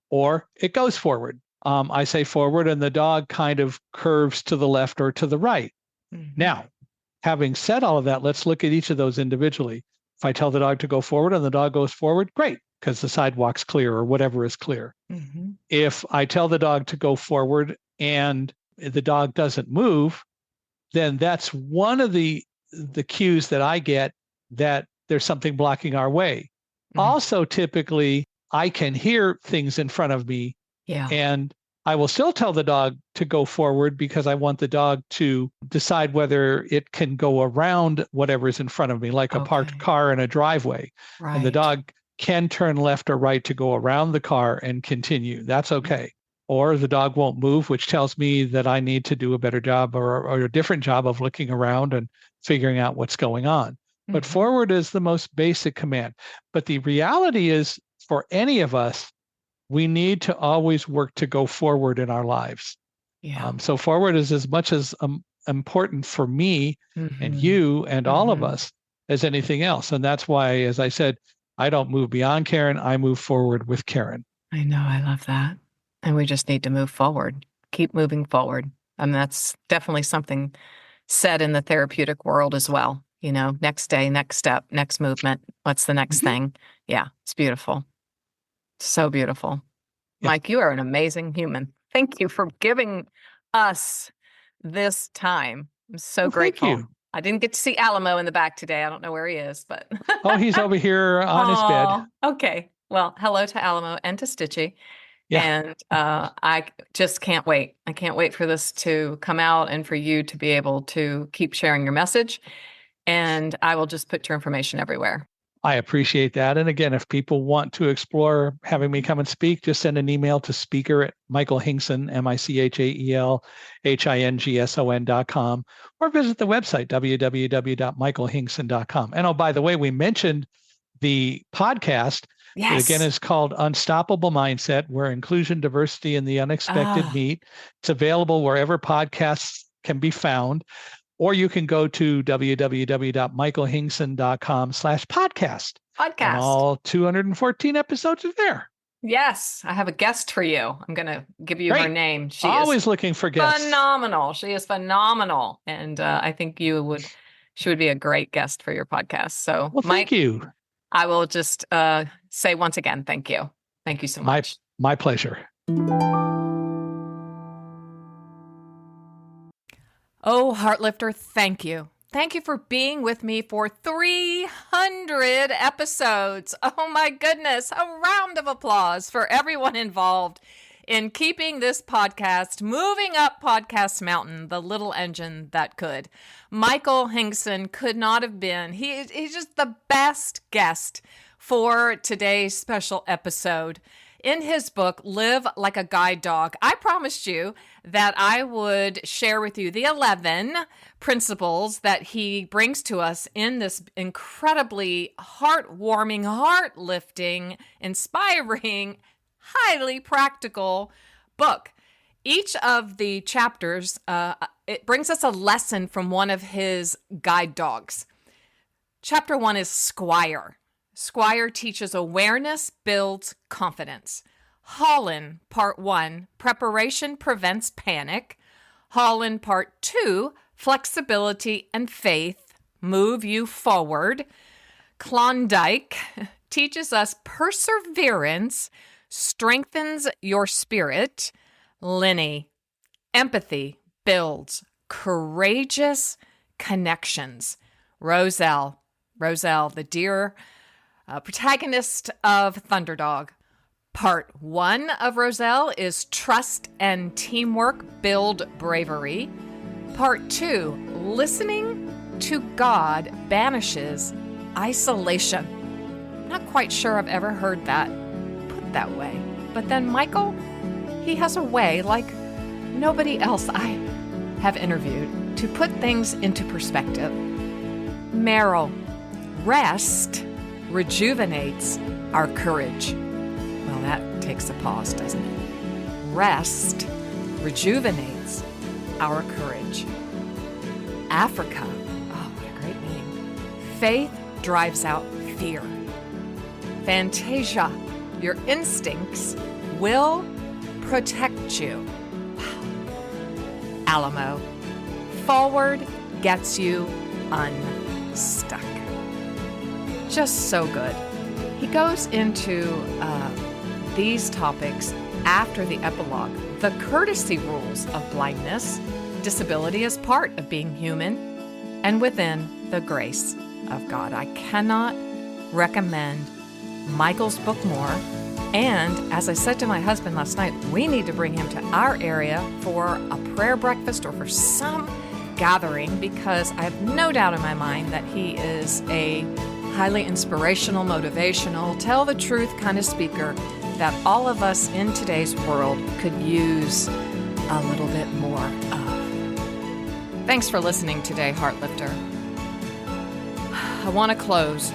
or it goes forward. I say forward, and the dog kind of curves to the left or to the right. Mhm. Now, having said all of that, let's look at each of those individually. If I tell the dog to go forward and the dog goes forward, great, because the sidewalk's clear or whatever is clear. Mhm. If I tell the dog to go forward and the dog doesn't move, then that's one of the cues that I get that there's something blocking our way. Mhm. Also, typically, I can hear things in front of me, Yeah. and I will still tell the dog to go forward because I want the dog to decide whether it can go around whatever is in front of me, like a parked car in a driveway. Right. And the dog can turn left or right to go around the car and continue. That's okay. Or the dog won't move, which tells me that I need to do a better job or a different job of looking around and figuring out what's going on. But forward is the most basic command. But the reality is, for any of us, we need to always work to go forward in our lives. Yeah. So forward is as much as important for me and you and all of us as anything else. And that's why, as I said, I don't move beyond Karen. I move forward with Karen. I know. I love that. And we just need to move forward, keep moving forward. And that's definitely something said in the therapeutic world as well. You know, next day, next step, next movement. What's the next thing? Yeah, it's beautiful. So beautiful. Yeah. Mike, you are an amazing human. Thank you for giving us this time. I'm so grateful. Thank you. I didn't get to see Alamo in the back today. I don't know where he is, but oh, he's over here on his bed. Okay. Well, hello to Alamo and to Stitchy. Yeah. And I just can't wait. I can't wait for this to come out and for you to be able to keep sharing your message. And I will just put your information everywhere. I appreciate that. And again, if people want to explore having me come and speak, just send an email to speaker@michaelhingson, MichaelHingson.com, or visit the website, www.michaelhingson.com. And oh, by the way, we mentioned the podcast. Yes. It again is called Unstoppable Mindset, where inclusion, diversity, and the unexpected meet. It's available wherever podcasts can be found. Or you can go to www.michaelhingson.com/podcast. And all 214 episodes are there. Yes. I have a guest for you. I'm going to give you her name. She always looking for guests. Phenomenal. She is phenomenal. And I think she would be a great guest for your podcast. So, well, Mike, thank you. I will just say once again, thank you. Thank you so much. My pleasure. Oh, Heartlifter, thank you. Thank you for being with me for 300 episodes. Oh my goodness. A round of applause for everyone involved in keeping this podcast moving up Podcast Mountain, the little engine that could. Michael Hingson could not have been. He's just the best guest for today's special episode. In his book, Live Like a Guide Dog, I promised you that I would share with you the 11 principles that he brings to us in this incredibly heartwarming, heart-lifting, inspiring, highly practical book. Each of the chapters, it brings us a lesson from one of his guide dogs. Chapter 1 is Squire. Squire teaches awareness builds confidence. Holland, Part 1, Preparation Prevents Panic. Holland, Part 2, Flexibility and Faith Move You Forward. Klondike teaches us perseverance strengthens your spirit. Lenny, empathy builds courageous connections. Roselle, the dear protagonist of Thunderdog. Part 1 of Roselle is Trust and Teamwork Build Bravery. Part 2, Listening to God Banishes Isolation. Not quite sure I've ever heard that put that way. But then Michael, he has a way like nobody else I have interviewed to put things into perspective. Meryl, rest rejuvenates our courage. Well, that takes a pause, doesn't it? Rest rejuvenates our courage. Africa, oh, what a great name. Faith drives out fear. Fantasia, your instincts will protect you. Wow. Alamo, forward gets you unstuck. Just so good. He goes into these topics after the epilogue. The courtesy rules of blindness, disability as part of being human, and within the grace of God. I cannot recommend Michael's book more. And as I said to my husband last night, we need to bring him to our area for a prayer breakfast or for some gathering, because I have no doubt in my mind that he is a highly inspirational, motivational, tell the truth kind of speaker that all of us in today's world could use a little bit more of. Thanks for listening today, Heartlifter. I want to close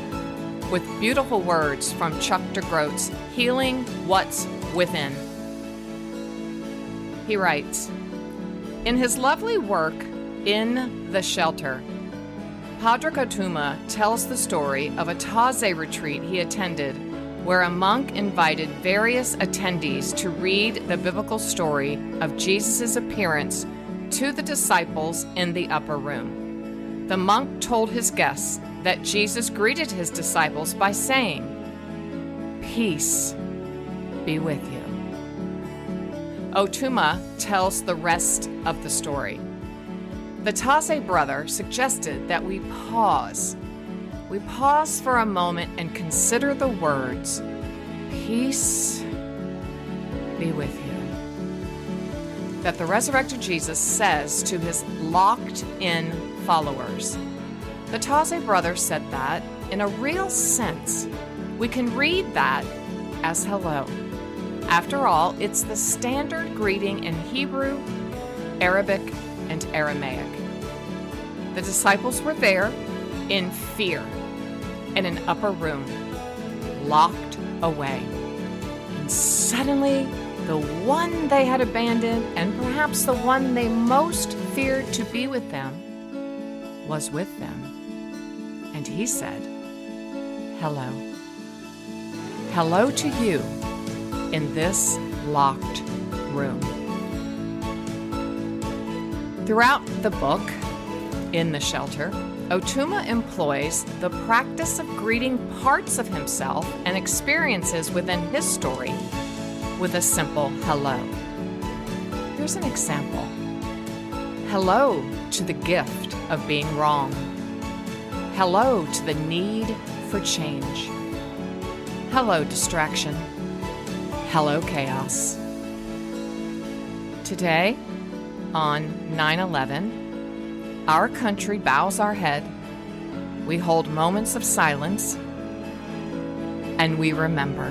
with beautiful words from Chuck DeGroat's Healing What's Within. He writes, in his lovely work, In the Shelter, Padraig Ó Tuama tells the story of a Taizé retreat he attended where a monk invited various attendees to read the biblical story of Jesus' appearance to the disciples in the upper room. The monk told his guests that Jesus greeted his disciples by saying, "Peace be with you." Ó Tuama tells the rest of the story. The Taizé brother suggested that we pause. We pause for a moment and consider the words, "Peace be with you," that the resurrected Jesus says to his locked-in followers. The Taizé brother said that, in a real sense, we can read that as hello. After all, it's the standard greeting in Hebrew, Arabic, and Aramaic. The disciples were there in fear, in an upper room, locked away. And suddenly, the one they had abandoned, and perhaps the one they most feared to be with them, was with them. And he said, "Hello. Hello to you in this locked room." Throughout the book, In the Shelter, Ó Tuama employs the practice of greeting parts of himself and experiences within his story with a simple hello. Here's an example. Hello to the gift of being wrong. Hello to the need for change. Hello, distraction. Hello, chaos. Today, on 9/11, our country bows our head, we hold moments of silence, and we remember.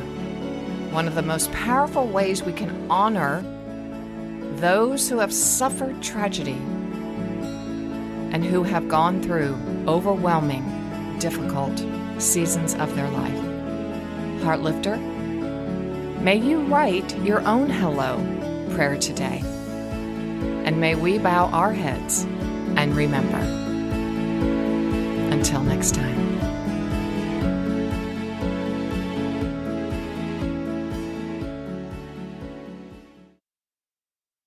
One of the most powerful ways we can honor those who have suffered tragedy and who have gone through overwhelming, difficult seasons of their life. Heartlifter, may you write your own hello prayer today, and may we bow our heads and remember. Until next time.